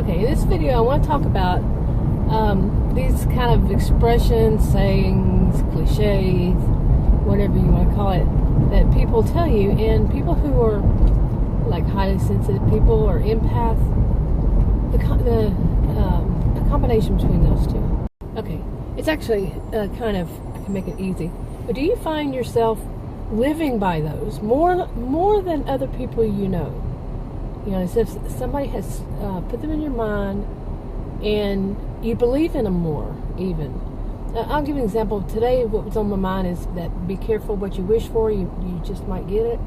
Okay, in this video I want to talk about these kind of expressions, sayings, cliches, whatever you want to call it, that people tell you, and people who are like highly sensitive people or empath, the combination between those two. Okay, it's actually kind of, I can make it easy, but do you find yourself living by those more than other people you know? You know, as if somebody has put them in your mind and you believe in them more, even. I'll give you an example. Today, what was on my mind is that be careful what you wish for, you just might get it.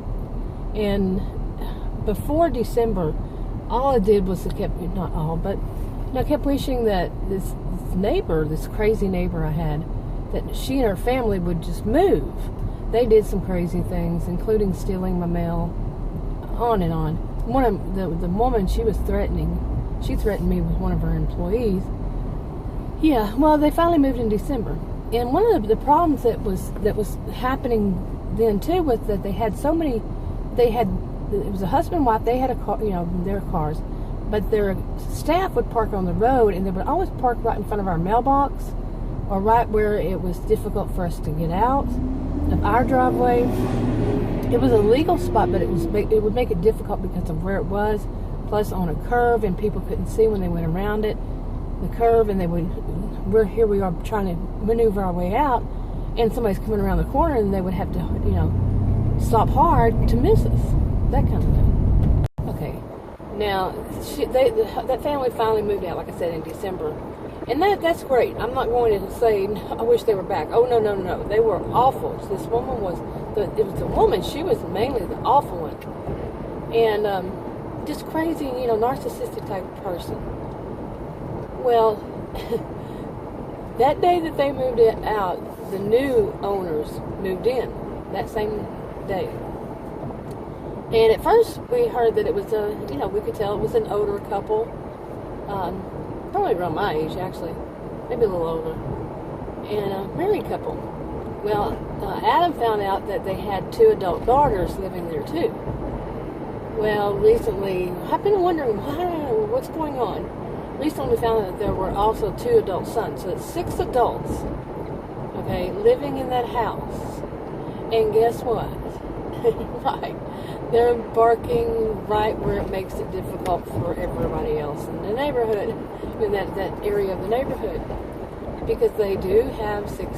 And before December, all I did was I kept wishing that this neighbor, this crazy neighbor I had, that she and her family would just move. They did some crazy things, including stealing my mail, on and on. One of the woman, she was threatening. She threatened me with one of her employees. Yeah, well, they finally moved in December, and one of the problems that was happening then too was that they had so many. It was a husband and wife. They had a car, their cars, but their staff would park on the road, and they would always park right in front of our mailbox, or right where it was difficult for us to get out of our driveway. It was a legal spot, but it would make it difficult because of where it was, plus on a curve, and people couldn't see when they went around it, the curve, and here we are trying to maneuver our way out, and somebody's coming around the corner, and they would have to, stop hard to miss us, that kind of thing. Okay, now, that family finally moved out, like I said, in December. And that's great. I'm not going to say, I wish they were back. Oh, no. They were awful. This woman it was a woman. She was mainly the awful one. And just crazy, narcissistic type of person. Well, that day that they moved it out, the new owners moved in that same day. And at first we heard that it was we could tell it was an older couple. Probably around my age, actually, maybe a little older, and a married couple. Well, Adam found out that they had 2 adult daughters living there too. Well, recently, I've been wondering what's going on. Recently, we found out that there were also 2 adult sons, so it's 6 adults, okay, living in that house. And guess what? Right. They're barking right where it makes it difficult for everybody else in the neighborhood, in that area of the neighborhood. Because they do have 6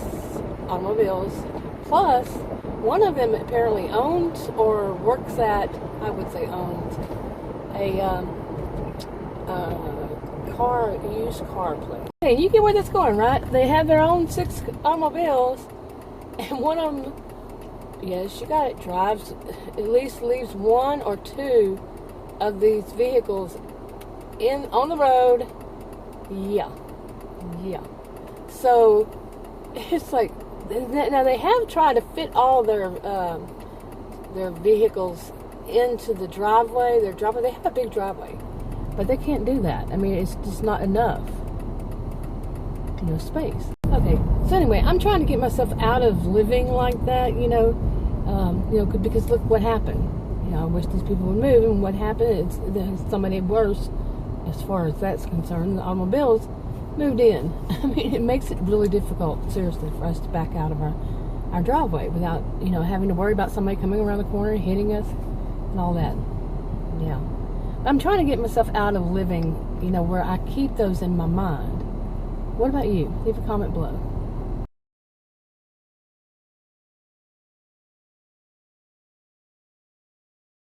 automobiles, plus one of them apparently owns or works at, I would say owns, a used car place. Hey, you get where that's going, right? They have their own 6 automobiles, and one of them, yes, you got it, drives, at least leaves 1 or 2 of these vehicles on the road. Yeah. So it's like, now they have tried to fit all their vehicles into the driveway. They have a big driveway, but they can't do that. I mean, it's just not enough, space. Okay, so anyway, I'm trying to get myself out of living like that, because look what happened. I wish these people would move, and what happened is somebody worse, as far as that's concerned. The automobiles moved in. I mean, it makes it really difficult, seriously, for us to back out of our driveway without, having to worry about somebody coming around the corner and hitting us and all that. Yeah. I'm trying to get myself out of living, where I keep those in my mind. What about you? Leave a comment below.